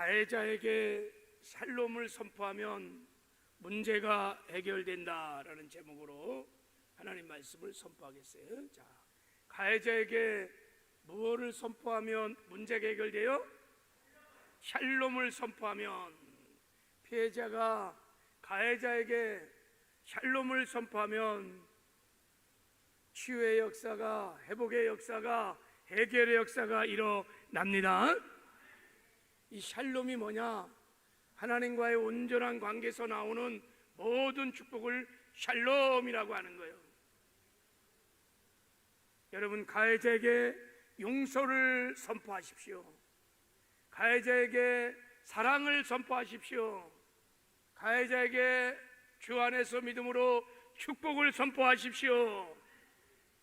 가해자에게 샬롬을 선포하면 문제가 해결된다라는 제목으로 하나님 말씀을 선포하겠어요. 자, 가해자에게 무엇을 선포하면 문제가 해결돼요? 샬롬을 선포하면, 피해자가 가해자에게 샬롬을 선포하면 치유의 역사가, 회복의 역사가, 해결의 역사가 일어납니다. 이 샬롬이 뭐냐? 하나님과의 온전한 관계에서 나오는 모든 축복을 샬롬이라고 하는 거예요. 여러분, 가해자에게 용서를 선포하십시오. 가해자에게 사랑을 선포하십시오. 가해자에게 주 안에서 믿음으로 축복을 선포하십시오.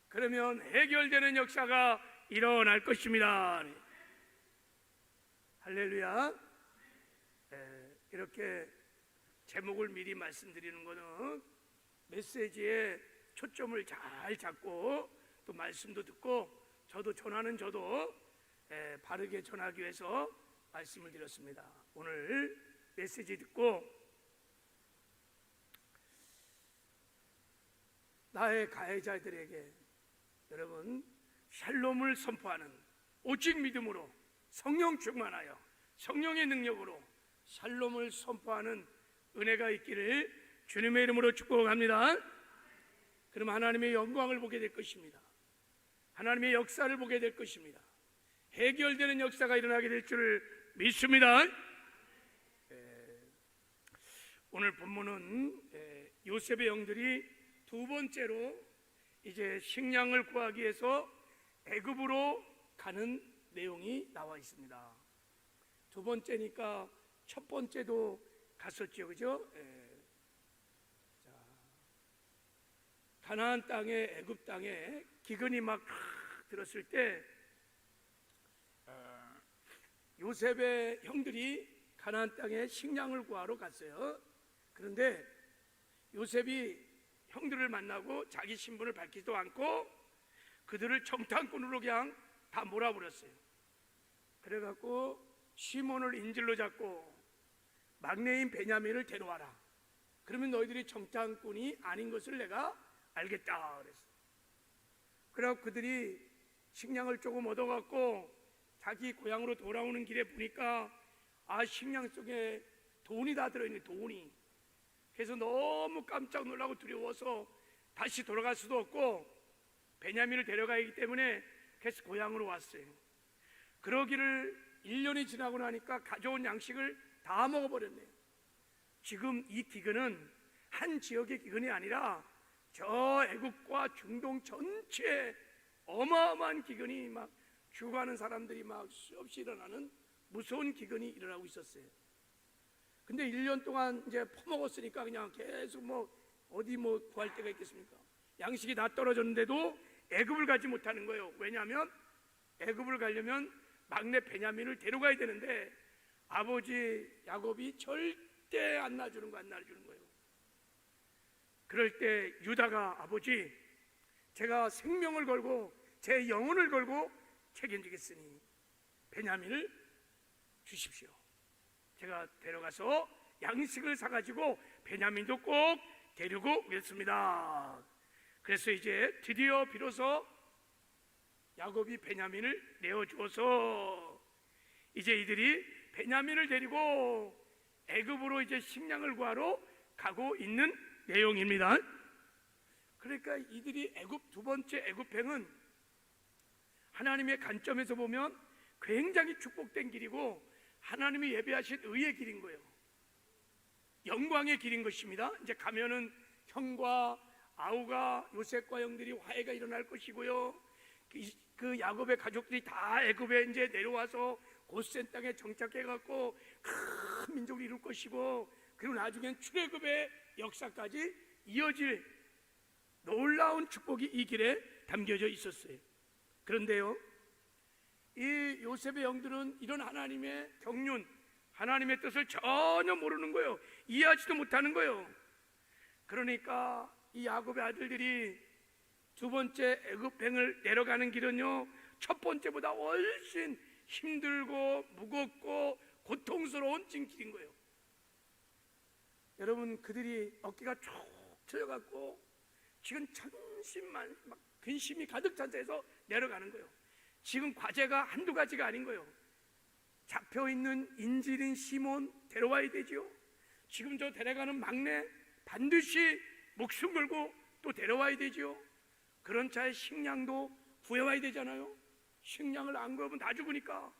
그러면 해결되는 역사가 일어날 것입니다. 할렐루야. 이렇게 제목을 미리 말씀드리는 것은 메시지에 초점을 잘 잡고 또 말씀도 듣고 저도 바르게 전하기 위해서 말씀을 드렸습니다. 오늘 메시지 듣고 나의 가해자들에게 여러분 샬롬을 선포하는, 오직 믿음으로 성령 충만하여 성령의 능력으로 샬롬을 선포하는 은혜가 있기를 주님의 이름으로 축복합니다. 그럼 하나님의 영광을 보게 될 것입니다. 하나님의 역사를 보게 될 것입니다. 해결되는 역사가 일어나게 될 줄 믿습니다. 오늘 본문은 요셉의 영들이 두 번째로 이제 식량을 구하기 위해서 애굽으로 가는 내용이 나와 있습니다. 두 번째니까 첫 번째도 갔었죠, 그죠? 자, 가나안 땅에, 애굽 땅에 기근이 막 들었을 때 요셉의 형들이 가나안 땅에 식량을 구하러 갔어요. 그런데 요셉이 형들을 만나고 자기 신분을 밝히지도 않고 그들을 정탐꾼으로 그냥 다 몰아버렸어요. 그래갖고 시몬을 인질로 잡고 막내인 베냐민을 데려와라. 그러면 너희들이 정탐꾼이 아닌 것을 내가 알겠다 그랬어요. 그래갖고 그들이 식량을 조금 얻어갖고 자기 고향으로 돌아오는 길에 보니까 식량 속에 돈이 다 들어있네, 돈이. 그래서 너무 깜짝 놀라고 두려워서 다시 돌아갈 수도 없고 베냐민을 데려가야 하기 때문에 그래서 고향으로 왔어요. 그러기를 1년이 지나고 나니까 가져온 양식을 다 먹어버렸네요. 지금 이 기근은 한 지역의 기근이 아니라 저 애국과 중동 전체에 어마어마한 기근이 막 죽어가는 사람들이 막 수없이 일어나는 무서운 기근이 일어나고 있었어요. 근데 1년 동안 이제 퍼먹었으니까 그냥 계속 어디 구할 데가 있겠습니까? 양식이 다 떨어졌는데도 애굽을 가지 못하는 거예요. 왜냐하면 애굽을 가려면 막내 베냐민을 데려가야 되는데 아버지 야곱이 절대 안 놔주는 거예요. 그럴 때 유다가 아버지, 제가 생명을 걸고 제 영혼을 걸고 책임지겠으니 베냐민을 주십시오. 제가 데려가서 양식을 사가지고 베냐민도 꼭 데리고 오겠습니다. 그래서 이제 드디어 비로소 야곱이 베냐민을 내어주어서 이제 이들이 베냐민을 데리고 애굽으로 이제 식량을 구하러 가고 있는 내용입니다. 그러니까 이들이 두 번째 애굽행은 하나님의 관점에서 보면 굉장히 축복된 길이고 하나님이 예배하신 의의 길인 거예요. 영광의 길인 것입니다. 이제 가면은 형과 아우가 요셉과 형들이 화해가 일어날 것이고요. 그 야곱의 가족들이 다 애굽에 이제 내려와서 고센 땅에 정착해갖고 큰 민족을 이룰 것이고, 그리고 나중엔 출애굽의 역사까지 이어질 놀라운 축복이 이 길에 담겨져 있었어요. 그런데요, 이 요셉의 영들은 이런 하나님의 경륜, 하나님의 뜻을 전혀 모르는 거예요. 이해하지도 못하는 거예요. 그러니까 이 야곱의 아들들이 두 번째 애굽행을 내려가는 길은요, 첫 번째보다 훨씬 힘들고 무겁고 고통스러운 징길인 거예요. 여러분, 그들이 어깨가 쭉 틀어갖고 지금 천심만 막 근심이 가득 찬 채에서 내려가는 거예요. 지금 과제가 한두 가지가 아닌 거예요. 잡혀있는 인질인 시몬 데려와야 되지요. 지금 저 데려가는 막내 반드시 목숨 걸고 또 데려와야 되지요. 그런 차에 식량도 구해와야 되잖아요. 식량을 안 구하면 다 죽으니까.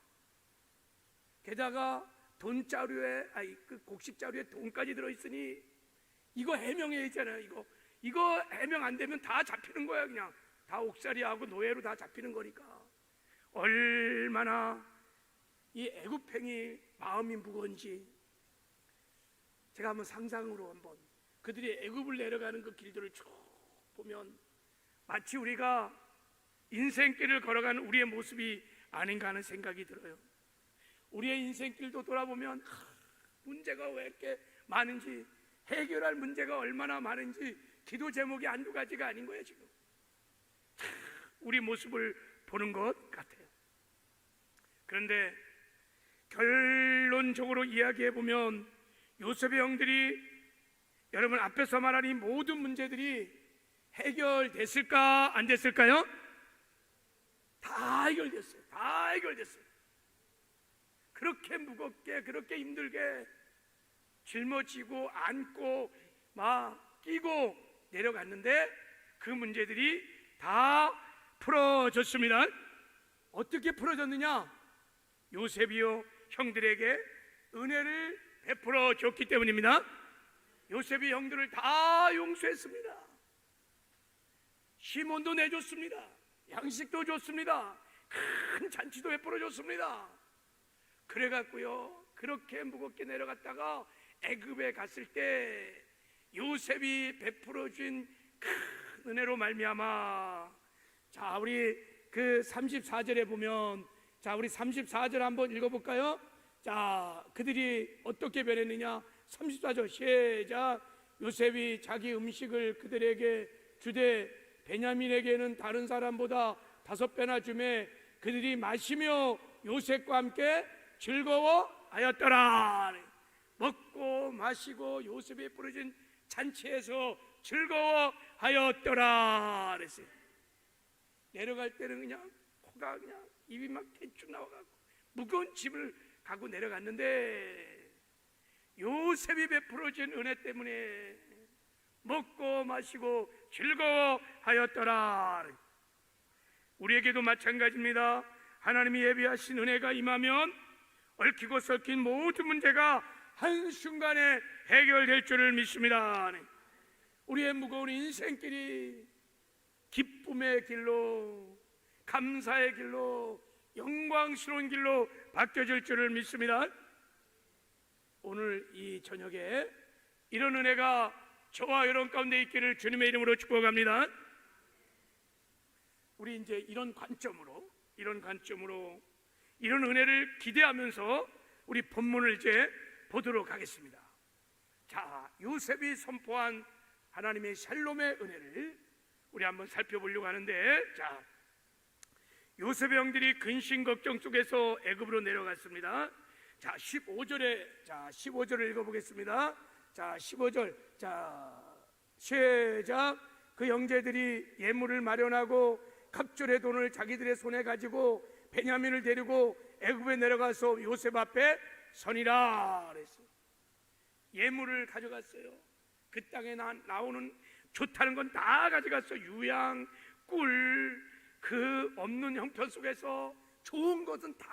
게다가 돈자루에 그 곡식자루에 돈까지 들어있으니 이거 해명해야 되잖아요. 이거 해명 안 되면 다 잡히는 거야. 그냥 다 옥살이하고 노예로 다 잡히는 거니까. 얼마나 이 애굽행이 마음이 무거운지 제가 한번 상상으로 한번 그들이 애굽을 내려가는 그 길들을 쭉 보면 마치 우리가 인생길을 걸어가는 우리의 모습이 아닌가 하는 생각이 들어요. 우리의 인생길도 돌아보면 문제가 왜 이렇게 많은지, 해결할 문제가 얼마나 많은지 기도 제목이 한두 가지가 아닌 거예요. 지금 우리 모습을 보는 것 같아요. 그런데 결론적으로 이야기해 보면 요셉의 형들이, 여러분 앞에서 말한 이 모든 문제들이 해결됐을까 안 됐을까요? 다 해결됐어요. 다 해결됐어요. 그렇게 무겁게, 그렇게 힘들게 짊어지고 안고 막 끼고 내려갔는데 그 문제들이 다 풀어졌습니다. 어떻게 풀어졌느냐? 요셉이요 형들에게 은혜를 베풀어 줬기 때문입니다. 요셉이 형들을 다 용서했습니다. 시몬도 내줬습니다. 양식도 줬습니다. 큰 잔치도 베풀어 줬습니다. 그래갖고요 그렇게 무겁게 내려갔다가 애굽에 갔을 때 요셉이 베풀어 준 큰 은혜로 말미암아, 자 우리 그 34절에 보면, 자 우리 34절 한번 읽어볼까요? 자 그들이 어떻게 변했느냐. 34절 시작. 요셉이 자기 음식을 그들에게 주되 베냐민에게는 다른 사람보다 5배나 주매 그들이 마시며 요셉과 함께 즐거워하였더라. 먹고 마시고 요셉이 부르신 잔치에서 즐거워하였더라 그랬어요. 내려갈 때는 그냥 코가 그냥 입이 막 대충 나와가고 무거운 짐을 가고 내려갔는데 요셉이 베풀어준 은혜 때문에 먹고 마시고 즐거워하였더라. 우리에게도 마찬가지입니다. 하나님이 예비하신 은혜가 임하면 얽히고 설킨 모든 문제가 한순간에 해결될 줄을 믿습니다. 우리의 무거운 인생길이 기쁨의 길로, 감사의 길로, 영광스러운 길로 바뀌어질 줄을 믿습니다. 오늘 이 저녁에 이런 은혜가 저와 여러분 가운데 있기를 주님의 이름으로 축복합니다. 우리 이제 이런 관점으로 이런 은혜를 기대하면서 우리 본문을 이제 보도록 하겠습니다. 자, 요셉이 선포한 하나님의 샬롬의 은혜를 우리 한번 살펴보려고 하는데, 자 요셉의 형들이 근심 걱정 속에서 애굽으로 내려갔습니다. 자 15절을 읽어보겠습니다. 자 15절, 자 시작. 그 형제들이 예물을 마련하고 갑절의 돈을 자기들의 손에 가지고 베냐민을 데리고 애굽에 내려가서 요셉 앞에 서니라 그랬어요. 예물을 가져갔어요. 그 땅에 나오는 좋다는 건 다 가져갔어요. 유양, 꿀, 그 없는 형편 속에서 좋은 것은 다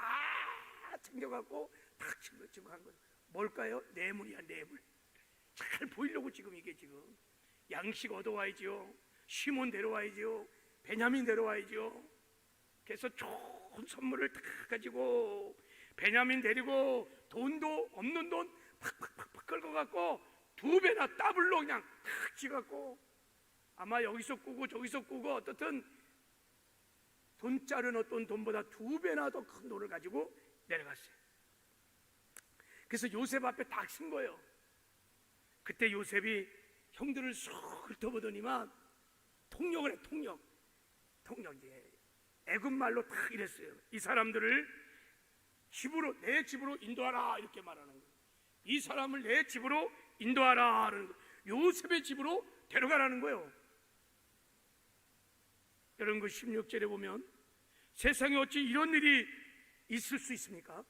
챙겨갖고 다 짊어지고 간 거예요. 뭘까요? 뇌물이야, 뇌물. 잘 보이려고 지금 이게 지금 양식 얻어와야죠. 시몬 데려와야죠. 베냐민 데려와야죠. 그래서 좋은 선물을 다 가지고 베냐민 데리고 돈도 없는 돈 팍팍팍팍 긁어갖고 2배나 더블로 그냥 탁 찍었고, 아마 여기서 꾸고 저기서 꾸고 어떻든 돈자른 어떤 돈보다 2배나 더 큰 돈을 가지고 내려갔어요. 그래서 요셉 앞에 딱 쓴 거예요. 그때 요셉이 형들을 쑥 훑어보더니만 통역을 해. 통역 이제 애굽말로 딱 이랬어요. 이 사람들을 집으로, 내 집으로 인도하라 이렇게 말하는 거예요. 이 사람을 내 집으로 인도하라 하는 거예요. 요셉의 집으로 데려가라는 거예요. 여러분 그 16절에 보면 세상에 어찌 이런 일이 있을 수 있습니까?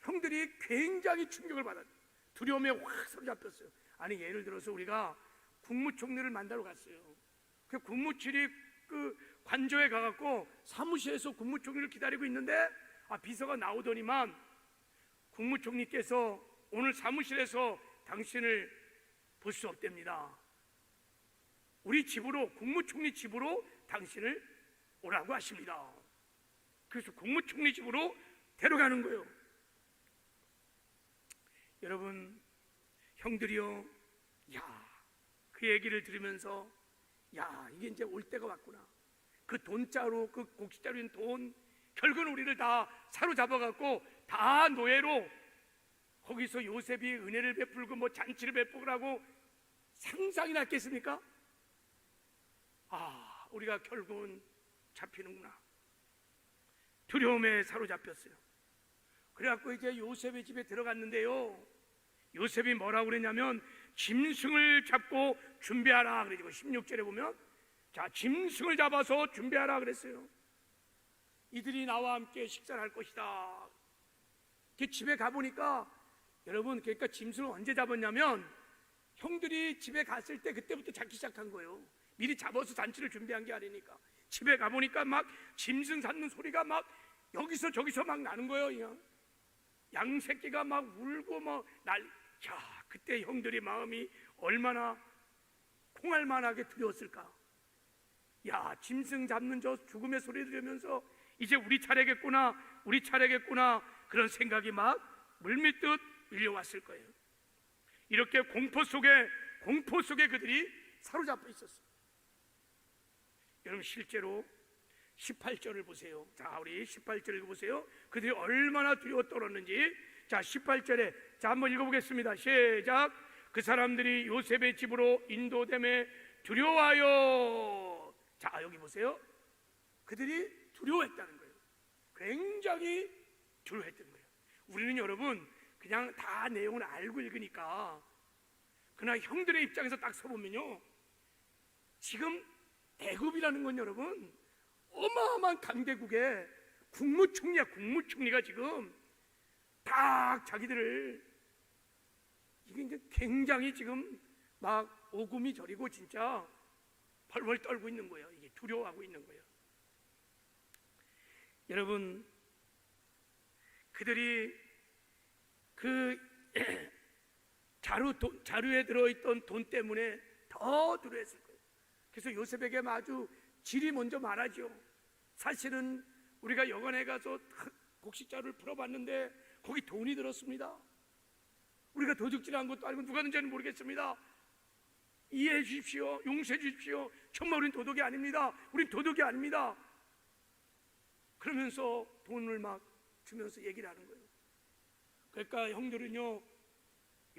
형들이 굉장히 충격을 받았어요. 두려움에 확 사로잡혔어요. 아니 예를 들어서 우리가 국무총리를 만나러 갔어요. 그 국무실이 그 관저에 가갖고 사무실에서 국무총리를 기다리고 있는데 비서가 나오더니만 국무총리께서 오늘 사무실에서 당신을 볼 수 없답니다. 우리 집으로, 국무총리 집으로 당신을 오라고 하십니다. 그래서 국무총리 집으로 데려가는 거예요. 여러분 형들이요, 그 얘기를 들으면서 이게 이제 올 때가 왔구나. 그 돈자루, 그 곡식자루 있는 돈, 결국은 우리를 다 사로잡아갖고 다 노예로, 거기서 요셉이 은혜를 베풀고 뭐 잔치를 베풀고 상상이 났겠습니까? 우리가 결국은 잡히는구나. 두려움에 사로잡혔어요. 그래갖고 이제 요셉의 집에 들어갔는데요, 요셉이 뭐라고 그랬냐면 짐승을 잡고 준비하라 그러고 16절에 보면 짐승을 잡아서 준비하라 그랬어요. 이들이 나와 함께 식사를 할 것이다. 집에 가보니까 여러분, 그러니까 짐승을 언제 잡았냐면 형들이 집에 갔을 때 그때부터 잡기 시작한 거예요. 미리 잡아서 잔치를 준비한 게 아니니까. 집에 가보니까 막 짐승 잡는 소리가 막 여기서 저기서 막 나는 거예요. 그냥 양 새끼가 막 울고 뭐 그때 형들이 마음이 얼마나 콩알만하게 두려웠을까. 짐승 잡는 저 죽음의 소리 들으면서 이제 우리 차례겠구나 그런 생각이 막 물밀듯 밀려왔을 거예요. 이렇게 공포 속에 그들이 사로잡혀 있었어요. 여러분 실제로 18절을 보세요. 우리 18절 읽어보세요. 그들이 얼마나 두려워 떨었는지. 18절에 한번 읽어보겠습니다. 시작. 그 사람들이 요셉의 집으로 인도됨에 두려워하여. 여기 보세요. 그들이 두려워했다는 거예요. 굉장히 두려워했던 거예요. 우리는 여러분 그냥 다 내용을 알고 읽으니까, 그러나 형들의 입장에서 딱 서보면요, 지금 애굽이라는 건 여러분 어마어마한 강대국의 국무총리가 지금 딱 자기들을, 이게 이제 굉장히 지금 막 오금이 저리고 진짜 벌벌 떨고 있는 거예요. 이게 두려워하고 있는 거예요. 여러분 그들이 그 자루에 들어있던 돈 때문에 더 두려워했을 거예요. 그래서 요셉에게 아주 질이 먼저 말하죠. 사실은 우리가 여관에 가서 곡식자루를 풀어봤는데 거기 돈이 들었습니다. 우리가 도둑질한 것도 아니고 누가 든지는 모르겠습니다. 이해해 주십시오. 용서해 주십시오. 정말 우린 도둑이 아닙니다. 우린 도둑이 아닙니다. 그러면서 돈을 막 주면서 얘기를 하는 거예요. 그러니까 형들은요,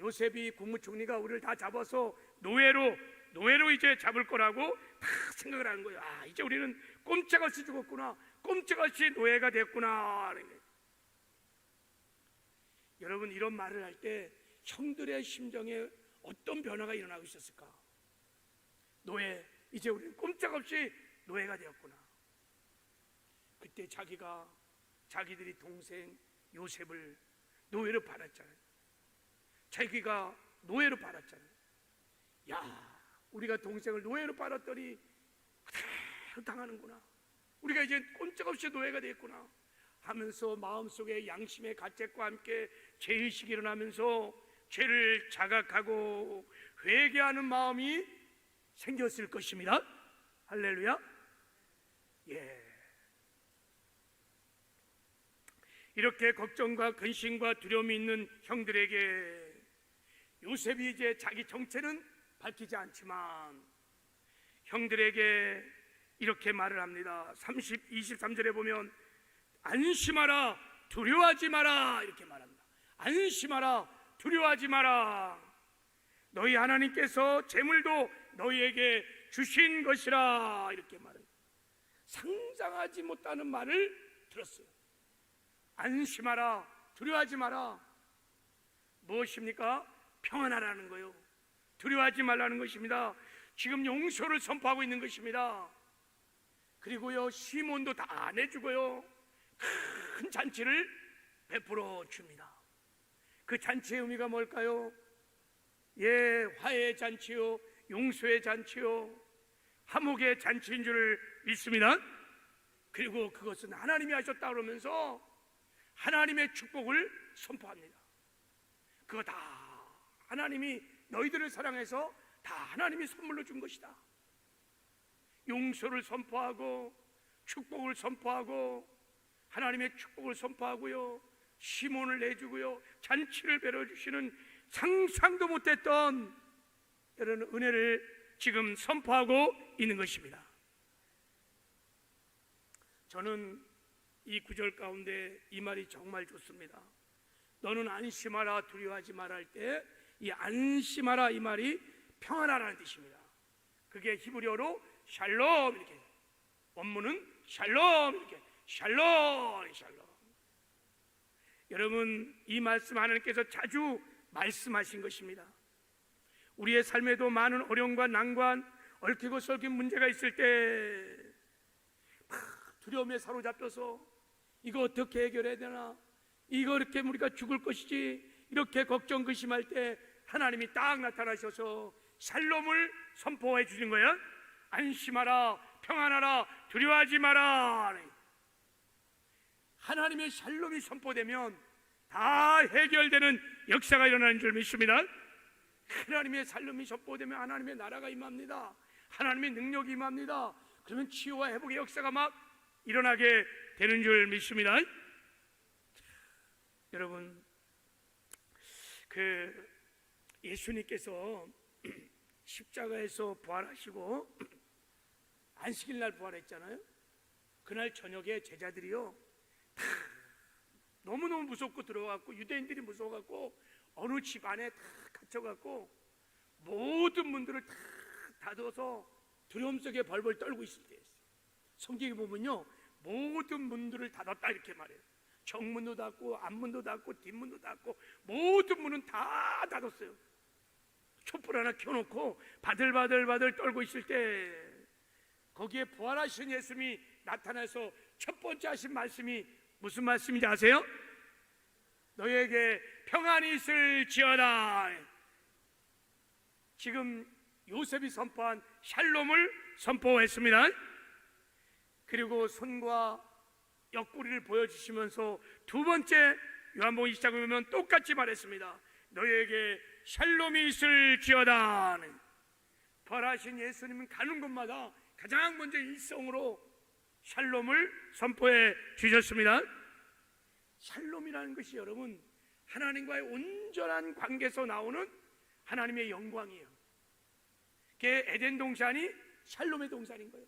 요셉이 국무총리가 우리를 다 잡아서 노예로 이제 잡을 거라고 다 생각을 하는 거예요. 이제 우리는 꼼짝없이 죽었구나, 꼼짝없이 노예가 됐구나. 여러분 이런 말을 할 때 형들의 심정에 어떤 변화가 일어나고 있었을까? 이제 우리는 꼼짝없이 노예가 되었구나. 그때 자기들이 동생 요셉을 노예로 팔았잖아요. 자기가 노예로 팔았잖아요. 우리가 동생을 노예로 팔았더니 그대로 당하는구나. 우리가 이제 꼼짝없이 노예가 됐구나 하면서 마음속에 양심의 가책과 함께 죄의식이 일어나면서 죄를 자각하고 회개하는 마음이 생겼을 것입니다. 할렐루야. 이렇게 걱정과 근심과 두려움이 있는 형들에게 요셉이 이제 자기 정체는 밝히지 않지만 형들에게 이렇게 말을 합니다. 23절에 보면 안심하라, 두려워하지 마라 이렇게 말합니다. 안심하라, 두려워하지 마라. 너희 하나님께서 재물도 너희에게 주신 것이라 이렇게 말합니다. 상상하지 못하는 말을 들었어요. 안심하라, 두려워하지 마라. 무엇입니까? 평안하라는 거요. 두려워하지 말라는 것입니다. 지금 용서를 선포하고 있는 것입니다. 그리고요, 시몬도 다 내주고요, 큰 잔치를 베풀어 줍니다. 그 잔치의 의미가 뭘까요? 예, 화해의 잔치요, 용서의 잔치요, 화목의 잔치인 줄 믿습니다. 그리고 그것은 하나님이 하셨다 그러면서 하나님의 축복을 선포합니다. 그거 다 하나님이 너희들을 사랑해서 다 하나님이 선물로 준 것이다. 용서를 선포하고 축복을 선포하고 하나님의 축복을 선포하고요, 시몬을 내주고요, 잔치를 베려주시는 상상도 못했던 이런 은혜를 지금 선포하고 있는 것입니다. 저는 이 구절 가운데 이 말이 정말 좋습니다. 너는 안심하라, 두려워하지 마라 할 때 이 안심하라 이 말이 평안하라는 뜻입니다. 그게 히브리어로 샬롬, 이렇게 원문은 샬롬, 이렇게 샬롬. 여러분, 이 말씀 하나님께서 자주 말씀하신 것입니다. 우리의 삶에도 많은 어려움과 난관, 얽히고 설킨 문제가 있을 때 두려움에 사로잡혀서 이거 어떻게 해결해야 되나, 이거 이렇게 우리가 죽을 것이지, 이렇게 걱정 근심할 때 하나님이 딱 나타나셔서 샬롬을 선포해 주신 거예요. 안심하라, 평안하라, 두려워하지 마라. 하나님의 샬롬이 선포되면 다 해결되는 역사가 일어나는 줄 믿습니다. 하나님의 샬롬이 선포되면 하나님의 나라가 임합니다. 하나님의 능력이 임합니다. 그러면 치유와 회복의 역사가 막 일어나게 되는 줄 믿습니다. 여러분, 예수님께서 십자가에서 부활하시고 안식일 날 부활했잖아요. 그날 저녁에 제자들이요, 다 너무너무 무섭고 들어갔고, 유대인들이 무서워갖고 어느 집 안에 다 갇혀갖고 모든 문들을 다 닫아서 두려움 속에 벌벌 떨고 있을 때였어요. 성경에 보면요, 모든 문들을 닫았다 이렇게 말해요. 정문도 닫고 앞문도 닫고 뒷문도 닫고 모든 문은 다 닫았어요. 촛불 하나 켜놓고 바들바들 떨고 있을 때 거기에 부활하신 예수님이 나타나서 첫 번째 하신 말씀이 무슨 말씀인지 아세요? 너희에게 평안이 있을지어다. 지금 요셉이 선포한 샬롬을 선포했습니다. 그리고 손과 옆구리를 보여주시면서 두 번째 요한복음 20장을 보면 똑같이 말했습니다. 너희에게 샬롬이 있을지어다. 부활하신 예수님은 가는 곳마다 가장 먼저 일성으로 샬롬을 선포해 주셨습니다. 샬롬이라는 것이 여러분, 하나님과의 온전한 관계에서 나오는 하나님의 영광이에요. 그게 에덴 동산이 샬롬의 동산인 거예요.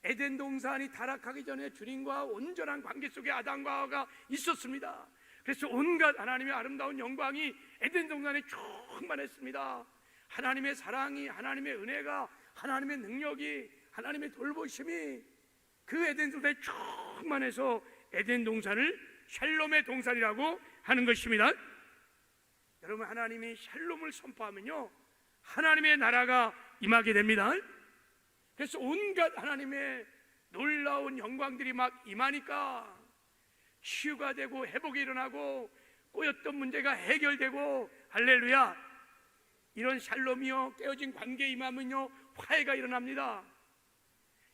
에덴 동산이 타락하기 전에 주님과 온전한 관계 속에 아담과 하와가 있었습니다. 그래서 온갖 하나님의 아름다운 영광이 에덴 동산에 충만했습니다. 하나님의 사랑이, 하나님의 은혜가, 하나님의 능력이, 하나님의 돌보심이 그 에덴 동산에 충만해서 에덴 동산을 샬롬의 동산이라고 하는 것입니다. 여러분, 하나님이 샬롬을 선포하면요, 하나님의 나라가 임하게 됩니다. 그래서 온갖 하나님의 놀라운 영광들이 막 임하니까 치유가 되고 회복이 일어나고 꼬였던 문제가 해결되고, 할렐루야. 이런 샬롬이요, 깨어진 관계에 임하면요 화해가 일어납니다.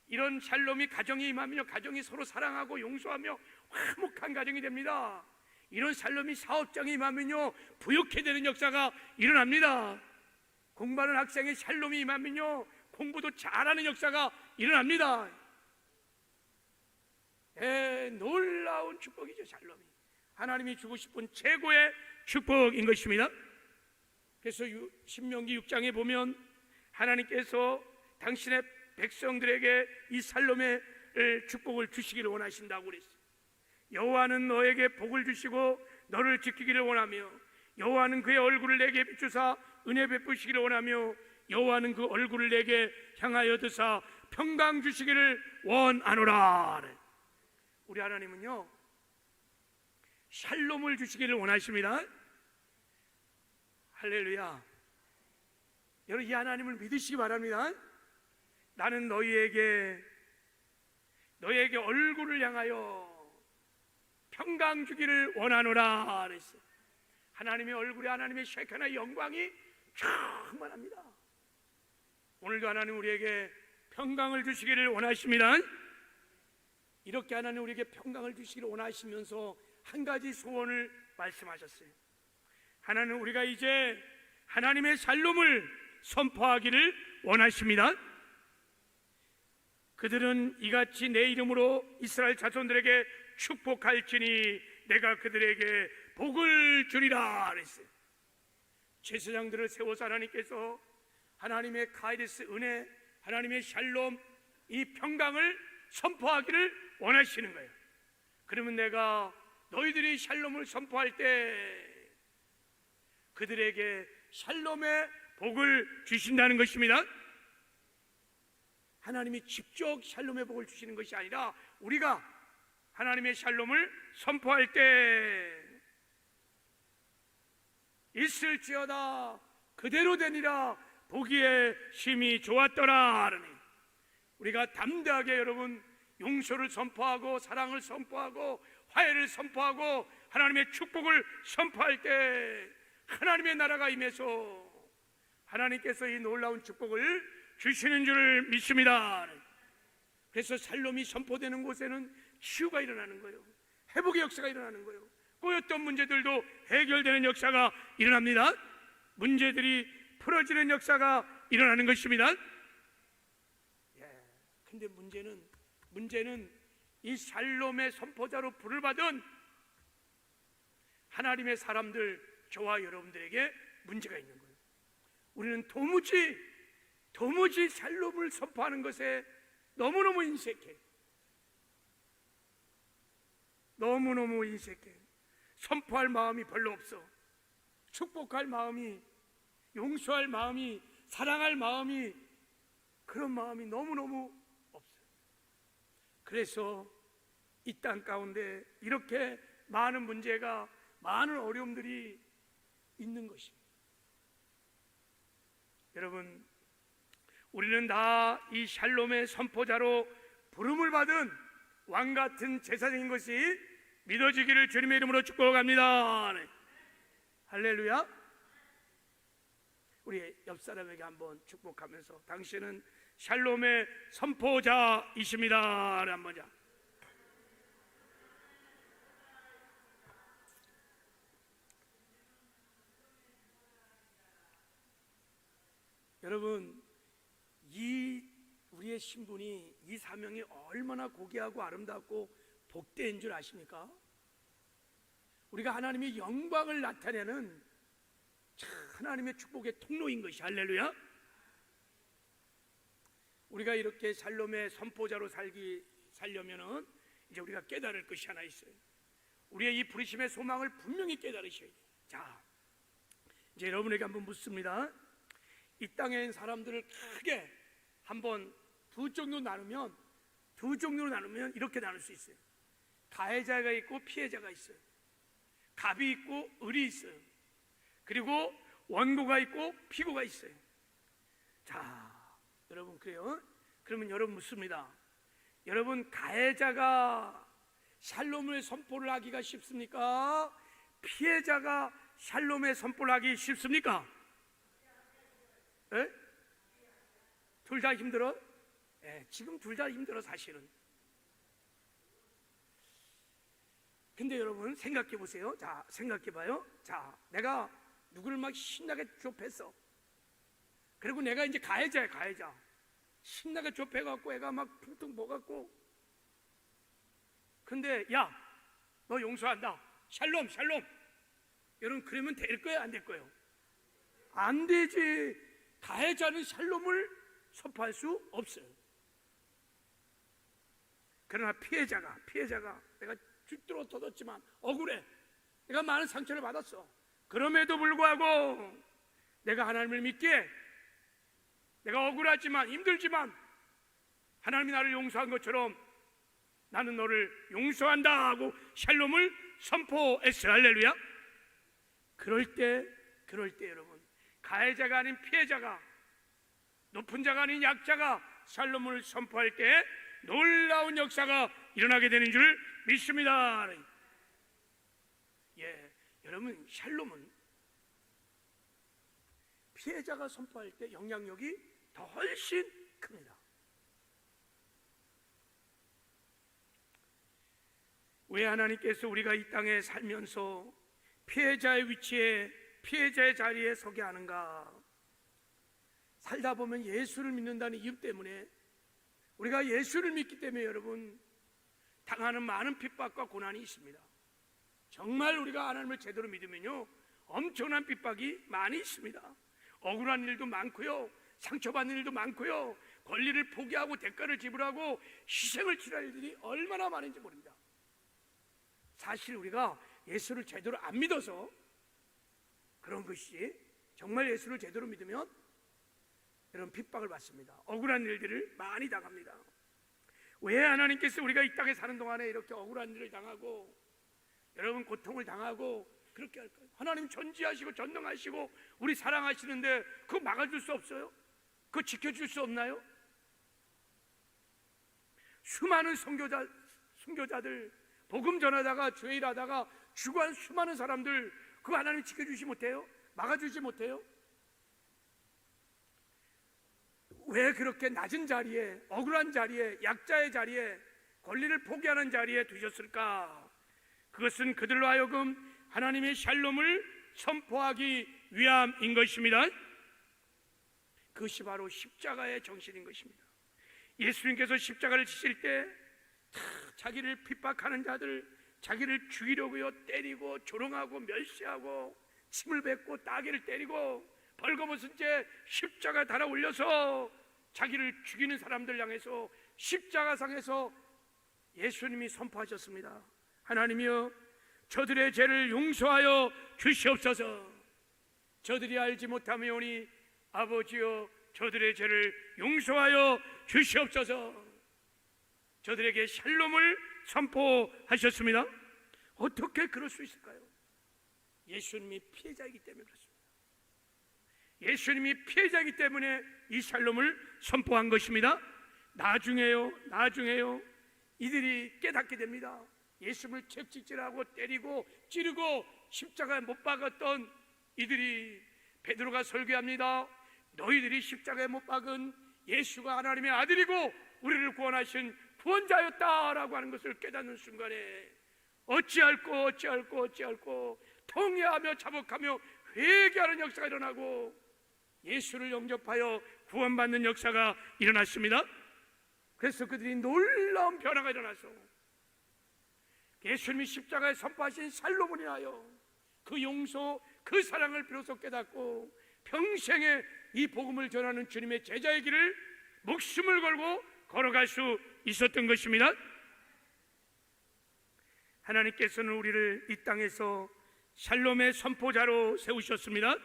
이런 샬롬이 가정에 임하면요 가정이 서로 사랑하고 용서하며 화목한 가정이 됩니다. 이런 샬롬이 사업장에 임하면요 부욕해 되는 역사가 일어납니다. 공부하는 학생의 샬롬이 임하면요 공부도 잘하는 역사가 일어납니다. 놀라운 축복이죠. 샬롬이 하나님이 주고 싶은 최고의 축복인 것입니다. 그래서 신명기 6장에 보면 하나님께서 당신의 백성들에게 이 샬롬의 축복을 주시기를 원하신다고 그랬어요. 여호와는 너에게 복을 주시고 너를 지키기를 원하며, 여호와는 그의 얼굴을 내게 비추사 은혜 베푸시기를 원하며, 여호와는 그 얼굴을 내게 향하여 드사 평강 주시기를 원하노라. 우리 하나님은요 샬롬을 주시기를 원하십니다. 할렐루야. 여러분, 이 하나님을 믿으시기 바랍니다. 나는 너희에게 얼굴을 향하여 평강 주기를 원하노라 그랬어요. 하나님의 얼굴에 하나님의 쉐케나의 영광이 충만합니다. 오늘도 하나님 우리에게 평강을 주시기를 원하십니다. 이렇게 하나님 우리에게 평강을 주시기를 원하시면서 한 가지 소원을 말씀하셨어요. 하나님, 우리가 이제 하나님의 샬롬을 선포하기를 원하십니다. 그들은 이같이 내 이름으로 이스라엘 자손들에게 축복할지니 내가 그들에게 복을 주리라 그랬어요. 제사장들을 세워서 하나님께서 하나님의 카이데스 은혜, 하나님의 샬롬, 이 평강을 선포하기를 원하시는 거예요. 그러면 내가 너희들이 샬롬을 선포할 때 그들에게 샬롬의 복을 주신다는 것입니다. 하나님이 직접 샬롬의 복을 주시는 것이 아니라 우리가 하나님의 샬롬을 선포할 때 있을지어다 그대로 되니라 보기에 심히 좋았더라 하느니, 우리가 담대하게 여러분 용서를 선포하고 사랑을 선포하고 화해를 선포하고 하나님의 축복을 선포할 때 하나님의 나라가 임해서 하나님께서 이 놀라운 축복을 주시는 줄 믿습니다. 그래서 샬롬이 선포되는 곳에는 치유가 일어나는 거예요. 회복의 역사가 일어나는 거예요. 꼬였던 문제들도 해결되는 역사가 일어납니다. 문제들이 풀어지는 역사가 일어나는 것입니다. 근데 문제는 이 샬롬의 선포자로 부를 받은 하나님의 사람들, 저와 여러분들에게 문제가 있는 거예요. 우리는 도무지 샬롬을 선포하는 것에 너무너무 인색해. 너무너무 인색해. 선포할 마음이 별로 없어. 축복할 마음이, 용서할 마음이, 사랑할 마음이, 그런 마음이 너무너무 없어요. 그래서 이 땅 가운데 이렇게 많은 문제가, 많은 어려움들이 있는 것입니다. 여러분, 우리는 다 이 샬롬의 선포자로 부름을 받은 왕같은 제사장인 것이 믿어지기를 주님의 이름으로 축복합니다. 네. 할렐루야. 우리 옆 사람에게 한번 축복하면서 당신은 샬롬의 선포자이십니다. 한번 자. 여러분, 우리의 신분이, 이 사명이 얼마나 고귀하고 아름답고 복된 줄 아십니까? 우리가 하나님의 영광을 나타내는 하나님의 축복의 통로인 것이, 할렐루야. 우리가 이렇게 샬롬의 선포자로 살려면은 이제 우리가 깨달을 것이 하나 있어요. 우리의 이 부르심의 소망을 분명히 깨달으셔야 돼요. 자, 이제 여러분에게 한번 묻습니다. 이 땅에 있는 사람들을 크게 한번 두 종류로 나누면 이렇게 나눌 수 있어요. 가해자가 있고 피해자가 있어요. 갑이 있고 을이 있어요. 그리고 원고가 있고 피고가 있어요. 자, 여러분, 그래요? 그러면 여러분 묻습니다. 여러분, 가해자가 샬롬의 선포를 하기가 쉽습니까? 피해자가 샬롬의 선포를 하기 쉽습니까? 둘 다 힘들어? 지금 둘 다 힘들어, 사실은. 근데 여러분 생각해 보세요. 자, 생각해 봐요. 자, 내가 누구를 막 신나게 좁혔어. 그리고 내가 이제 가해자야, 가해자. 신나게 좁혀갖고 애가 막 퉁퉁 먹었고, 근데 야, 너 용서한다. 샬롬, 샬롬. 여러분, 그러면 될 거예요, 안 될 거예요? 안 되지. 가해자는 샬롬을 선포할 수 없어요. 그러나 피해자가 내가 죽도록 터졌지만 억울해. 내가 많은 상처를 받았어. 그럼에도 불구하고 내가 하나님을 믿기에, 내가 억울하지만 힘들지만 하나님이 나를 용서한 것처럼 나는 너를 용서한다 하고 샬롬을 선포했어요. 할렐루야. 그럴 때 여러분, 가해자가 아닌 피해자가, 높은 자가 아닌 약자가 샬롬을 선포할 때 놀라운 역사가 일어나게 되는 줄 믿습니다. 여러분, 샬롬은 피해자가 선포할 때 영향력이 더 훨씬 큽니다. 왜 하나님께서 우리가 이 땅에 살면서 피해자의 위치에, 피해자의 자리에 서게 하는가? 살다 보면 예수를 믿는다는 이유 때문에, 우리가 예수를 믿기 때문에 여러분, 당하는 많은 핍박과 고난이 있습니다. 정말 우리가 하나님을 제대로 믿으면요, 엄청난 핍박이 많이 있습니다. 억울한 일도 많고요, 상처받는 일도 많고요, 권리를 포기하고 대가를 지불하고 희생을 치러야 할 일이 얼마나 많은지 모릅니다. 사실 우리가 예수를 제대로 안 믿어서 그런 것이지, 정말 예수를 제대로 믿으면 이런 핍박을 받습니다. 억울한 일들을 많이 당합니다. 왜 하나님께서 우리가 이 땅에 사는 동안에 이렇게 억울한 일을 당하고 여러분 고통을 당하고 그렇게 할까요? 하나님 전지하시고 전능하시고 우리 사랑하시는데 그거 막아줄 수 없어요? 그거 지켜줄 수 없나요? 수많은 선교자들, 복음 전하다가 죄 일하다가 죽어간 수많은 사람들, 그거 하나님 지켜주지 못해요? 막아주지 못해요? 왜 그렇게 낮은 자리에, 억울한 자리에, 약자의 자리에, 권리를 포기하는 자리에 두셨을까? 그것은 그들로 하여금 하나님의 샬롬을 선포하기 위함인 것입니다. 그것이 바로 십자가의 정신인 것입니다. 예수님께서 십자가를 지실 때 자기를 핍박하는 자들, 자기를 죽이려고요 때리고 조롱하고 멸시하고 침을 뱉고 따개를 때리고 벌거벗은 채 십자가 달아 올려서 자기를 죽이는 사람들 향해서 십자가상에서 예수님이 선포하셨습니다. 하나님이여, 저들의 죄를 용서하여 주시옵소서. 저들이 알지 못하며오니 아버지여, 저들의 죄를 용서하여 주시옵소서. 저들에게 샬롬을 선포하셨습니다. 어떻게 그럴 수 있을까요? 예수님이 피해자이기 때문에 그렇습니다. 예수님이 피해자이기 때문에 이 샬롬을 선포한 것입니다. 나중에요 이들이 깨닫게 됩니다. 예수님을 채찍질하고 때리고 찌르고 십자가에 못 박았던 이들이 베드로가 설교합니다. 너희들이 십자가에 못 박은 예수가 하나님의 아들이고 우리를 구원하신 구원자였다라고 하는 것을 깨닫는 순간에 어찌할꼬 통회하며 자복하며 회개하는 역사가 일어나고 예수를 영접하여 구원받는 역사가 일어났습니다. 그래서 그들이 놀라운 변화가 일어나서 예수님이 십자가에 선포하신 샬롬을 인하여 그 용서, 그 사랑을 비로소 깨닫고 평생에 이 복음을 전하는 주님의 제자의 길을 목숨을 걸고 걸어갈 수 있었던 것입니다. 하나님께서는 우리를 이 땅에서 샬롬의 선포자로 세우셨습니다.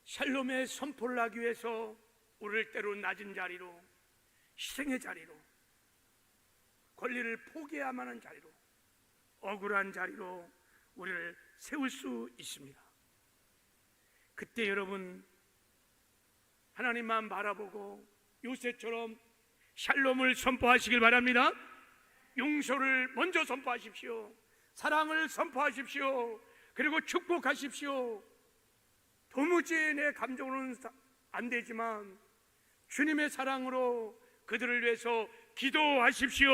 샬롬의 선포를 하기 위해서 우리를 때로 낮은 자리로, 희생의 자리로, 권리를 포기해야만 하는 자리로, 억울한 자리로 우리를 세울 수 있습니다. 그때 여러분, 하나님만 바라보고 요셉처럼 샬롬을 선포하시길 바랍니다. 용서를 먼저 선포하십시오. 사랑을 선포하십시오. 그리고 축복하십시오. 도무지 내 감정으로는 안 되지만 주님의 사랑으로 그들을 위해서 기도하십시오.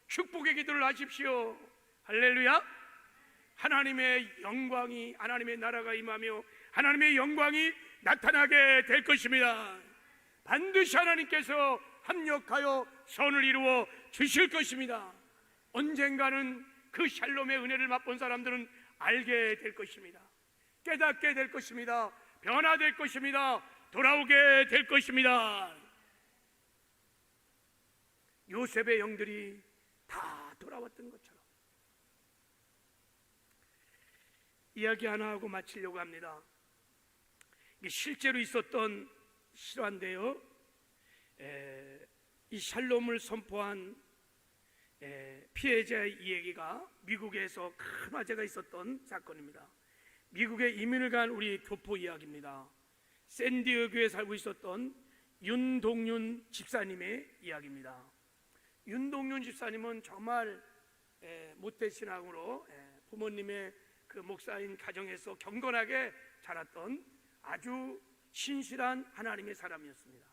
축복의 기도를 하십시오. 할렐루야. 하나님의 영광이, 하나님의 나라가 임하며 하나님의 영광이 나타나게 될 것입니다. 반드시 하나님께서 합력하여 선을 이루어 주실 것입니다. 언젠가는 그 샬롬의 은혜를 맛본 사람들은 알게 될 것입니다. 깨닫게 될 것입니다. 변화될 것입니다. 돌아오게 될 것입니다. 요셉의 영들이 다 돌아왔던 것처럼. 이야기 하나 하고 마치려고 합니다. 이게 실제로 있었던 실화인데요, 이 샬롬을 선포한 피해자의 이야기가 미국에서 큰 화제가 있었던 사건입니다. 미국에 이민을 간 우리 교포 이야기입니다. 샌디에고에 살고 있었던 윤동윤 집사님의 이야기입니다. 윤동윤 집사님은 정말 모태신앙으로 부모님의 그 목사인 가정에서 경건하게 자랐던 아주 신실한 하나님의 사람이었습니다.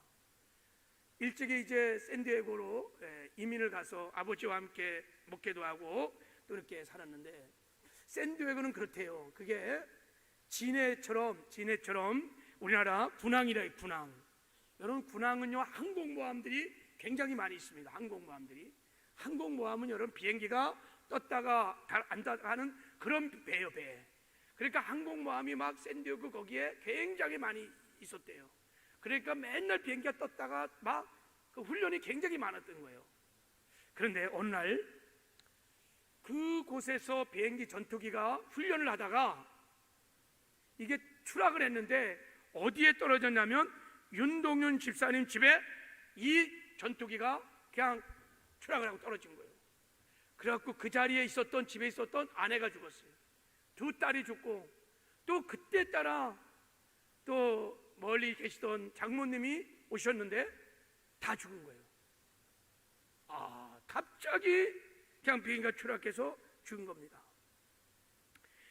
일찍이 이제 샌디에고로 이민을 가서 아버지와 함께 목회도 하고 또 이렇게 살았는데, 샌디에고는 그렇대요. 그게 진해처럼 우리나라 군항이래요. 군항. 여러분, 군항은요 항공모함들이 굉장히 많이 있습니다. 항공모함은 여러분 비행기가 떴다가 안 떴다가는 그런 배예요, 배. 그러니까 항공모함이 막 샌디에고 거기에 굉장히 많이 있었대요. 그러니까 맨날 비행기가 떴다가 막 그 훈련이 굉장히 많았던 거예요. 그런데 어느 날 그곳에서 비행기 전투기가 훈련을 하다가 이게 추락을 했는데 어디에 떨어졌냐면 윤동윤 집사님 집에 이 전투기가 그냥 추락을 하고 떨어진 거예요. 그래갖고 그 자리에 있었던, 집에 있었던 아내가 죽었어요. 두 딸이 죽고, 또 그때 따라 또 멀리 계시던 장모님이 오셨는데 다 죽은 거예요. 갑자기 그냥 비행기가 추락해서 죽은 겁니다.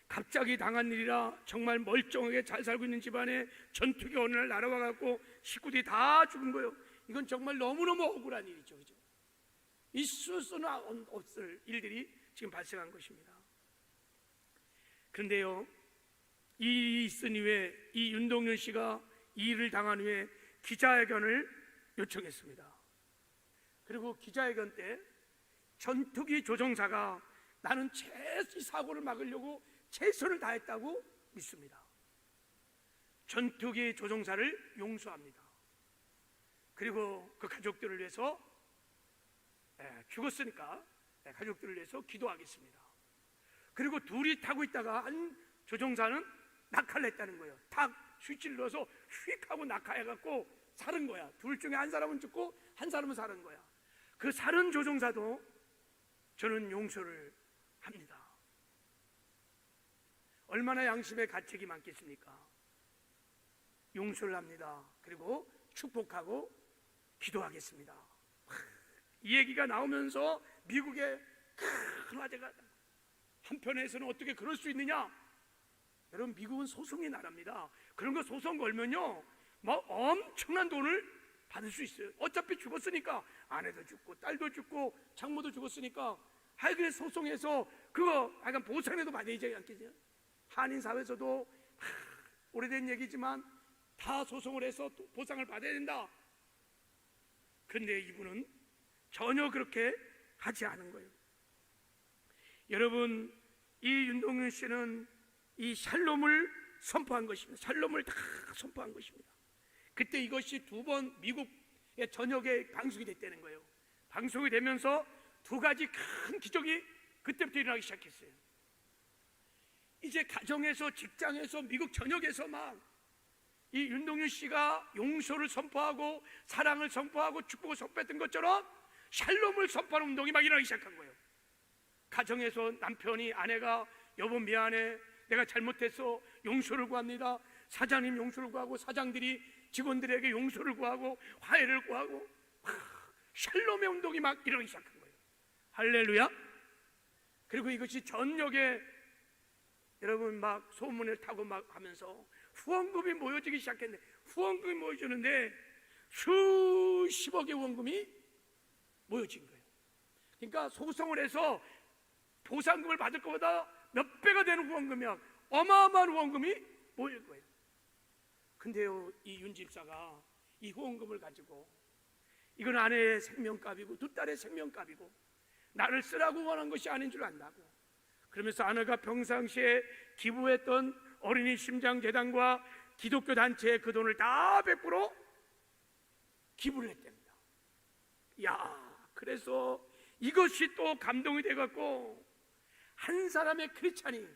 갑자기 당한 일이라 정말 멀쩡하게 잘 살고 있는 집안에 전투기 어느 날 날아와 갖고 식구들이 다 죽은 거예요. 이건 정말 너무너무 억울한 일이죠, 그죠? 있을 수는 없을 일들이 지금 발생한 것입니다. 그런데요, 이 일이 있은 이후에 이 윤동윤 씨가 이 일을 당한 후에 기자회견을 요청했습니다. 그리고 기자회견 때 전투기 조종사가 나는 이 사고를 막으려고 최선을 다했다고 믿습니다. 전투기 조종사를 용서합니다. 그리고 그 가족들을 위해서 죽었으니까 가족들을 위해서 기도하겠습니다. 그리고 둘이 타고 있다가 한 조종사는 낙하를 했다는 거예요. 탁 스위치를 넣어서 휙 하고 낙하해갖고 살은 거야. 둘 중에 한 사람은 죽고 한 사람은 살은 거야. 그 살은 조종사도 저는 용서를 합니다. 얼마나 양심의 가책이 많겠습니까? 용서를 합니다. 그리고 축복하고 기도하겠습니다. 이 얘기가 나오면서 미국의 큰 화제가, 한편에서는 어떻게 그럴 수 있느냐? 여러분, 미국은 소송의 나라입니다. 그런 거 소송 걸면요 막 엄청난 돈을 받을 수 있어요. 어차피 죽었으니까, 아내도 죽고 딸도 죽고 장모도 죽었으니까 하여간 소송해서 그거 약간 보상이라도 받아야지 않겠어요? 한인 사회에서도 오래된 얘기지만 다 소송을 해서 보상을 받아야 된다. 그런데 이분은 전혀 그렇게 하지 않은 거예요. 여러분, 이 윤동윤 씨는 이 샬롬을 선포한 것입니다. 샬롬을 다 선포한 것입니다. 그때 이것이 2번 미국의 전역에 방송이 됐다는 거예요. 방송이 되면서 2가지 큰 기적이 그때부터 일어나기 시작했어요. 이제 가정에서, 직장에서, 미국 전역에서 막 이 윤동윤 씨가 용서를 선포하고 사랑을 선포하고 축복을 선포했던 것처럼 샬롬을 선포하는 운동이 막 일어나기 시작한 거예요. 가정에서 남편이, 아내가 여보 미안해, 내가 잘못했어, 용서를 구합니다. 사장님 용서를 구하고, 사장들이 직원들에게 용서를 구하고 화해를 구하고, 샬롬의 운동이 막 일어나기 시작한 거예요. 할렐루야. 그리고 이것이 전역에 여러분 막 소문을 타고 막 하면서 후원금이 모여지기 시작했는데, 후원금이 모여지는데 수십억의 후원금이 모여진 거예요. 그러니까 소송을 해서 보상금을 받을 것보다 몇 배가 되는 후원금이야. 어마어마한 후원금이 모일 거예요. 근데요, 이 윤 집사가 이 후원금을 가지고, 이건 아내의 생명값이고 2딸의 생명값이고 나를 쓰라고 원한 것이 아닌 줄 안다고, 그러면서 아내가 평상시에 기부했던 어린이 심장재단과 기독교 단체에 그 돈을 다 100% 기부를 했답니다. 그래서 이것이 또 감동이 돼갖고 한 사람의 크리스찬이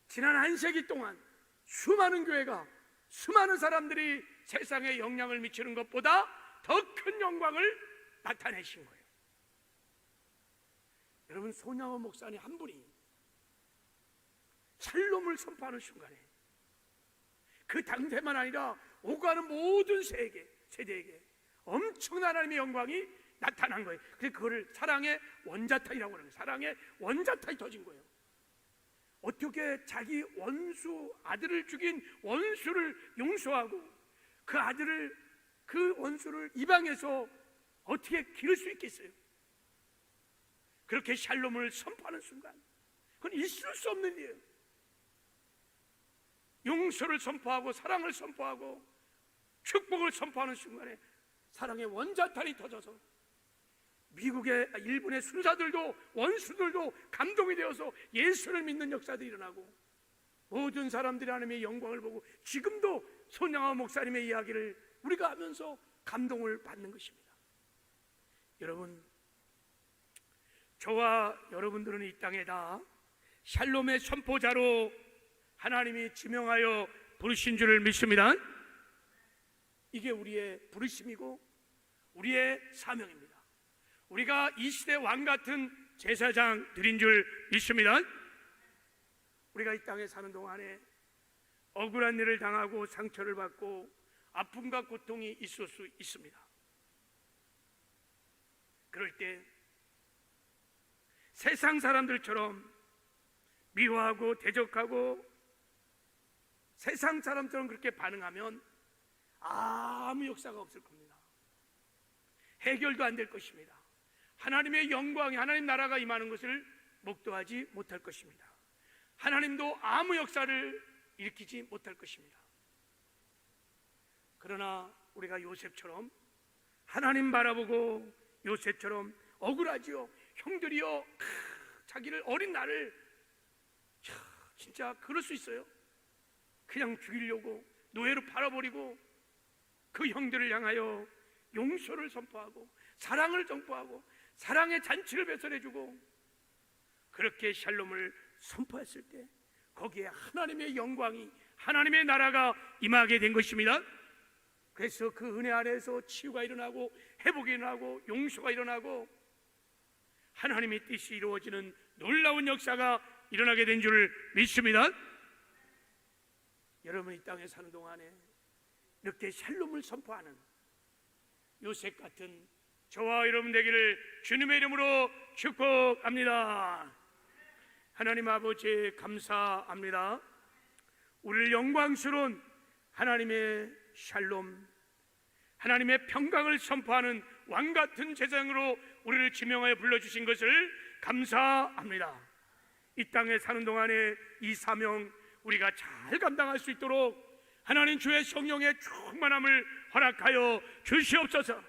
지난 1세기 동안 수많은 교회가, 수많은 사람들이 세상에 영향을 미치는 것보다 더 큰 영광을 나타내신 거예요. 여러분, 손양호 목사님 한 분이 샬롬을 선포하는 순간에 그 당대만 아니라 오가는 모든 세대에게 엄청난 하나님의 영광이 나타난 거예요. 그래서 그거를 사랑의 원자탄이라고 하는 거예요. 사랑의 원자탄이 터진 거예요. 어떻게 자기 아들을 죽인 원수를 용서하고 그 원수를 이방에서 어떻게 기를 수 있겠어요? 그렇게 샬롬을 선포하는 순간, 그건 있을 수 없는 일이에요. 용서를 선포하고 사랑을 선포하고 축복을 선포하는 순간에 사랑의 원자탄이 터져서 일본의 순사들도 원수들도 감동이 되어서 예수를 믿는 역사들이 일어나고, 모든 사람들이 하나님의 영광을 보고 지금도 손양호 목사님의 이야기를 우리가 하면서 감동을 받는 것입니다. 여러분, 저와 여러분들은 이 땅에 다 샬롬의 선포자로 하나님이 지명하여 부르신 줄을 믿습니다. 이게 우리의 부르심이고 우리의 사명입니다. 우리가 이 시대 왕 같은 제사장들인 줄 믿습니다. 우리가 이 땅에 사는 동안에 억울한 일을 당하고 상처를 받고 아픔과 고통이 있을 수 있습니다. 그럴 때 세상 사람들처럼 미워하고 대적하고 세상 사람처럼 그렇게 반응하면 아무 역사가 없을 겁니다. 해결도 안 될 것입니다. 하나님의 영광이, 하나님 나라가 임하는 것을 목도하지 못할 것입니다. 하나님도 아무 역사를 일으키지 못할 것입니다. 그러나 우리가 요셉처럼 하나님 바라보고 요셉처럼 억울하지요. 형들이요, 자기를 어린 나를 진짜 그럴 수 있어요. 그냥 죽이려고 노예로 팔아버리고 그 형들을 향하여 용서를 선포하고 사랑을 선포하고 사랑의 잔치를 배설해주고 그렇게 샬롬을 선포했을 때 거기에 하나님의 영광이, 하나님의 나라가 임하게 된 것입니다. 그래서 그 은혜 안에서 치유가 일어나고 회복이 일어나고 용서가 일어나고 하나님의 뜻이 이루어지는 놀라운 역사가 일어나게 된 줄 믿습니다. 여러분, 이 땅에 사는 동안에 이렇게 샬롬을 선포하는 요셉 같은 저와 여러분 되기를 주님의 이름으로 축복합니다. 하나님 아버지 감사합니다. 우리를 영광스러운 하나님의 샬롬, 하나님의 평강을 선포하는 왕같은 제사장으로 우리를 지명하여 불러주신 것을 감사합니다. 이 땅에 사는 동안에 이 사명 우리가 잘 감당할 수 있도록 하나님 주의 성령의 충만함을 허락하여 주시옵소서.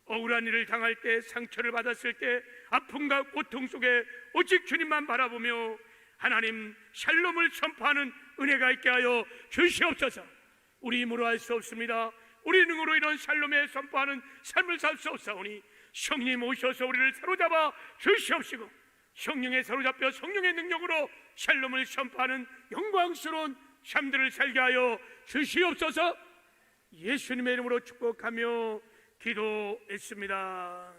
억울한 일을 당할 때, 상처를 받았을 때, 아픔과 고통 속에 오직 주님만 바라보며 하나님 샬롬을 선포하는 은혜가 있게 하여 주시옵소서. 우리 힘으로 할 수 없습니다. 우리 능으로 이런 샬롬에 선포하는 삶을 살 수 없사오니 성령 오셔서 우리를 사로잡아 주시옵시고 성령에 사로잡혀 성령의 능력으로 샬롬을 선포하는 영광스러운 삶들을 살게 하여 주시옵소서. 예수님의 이름으로 축복하며 기도했습니다.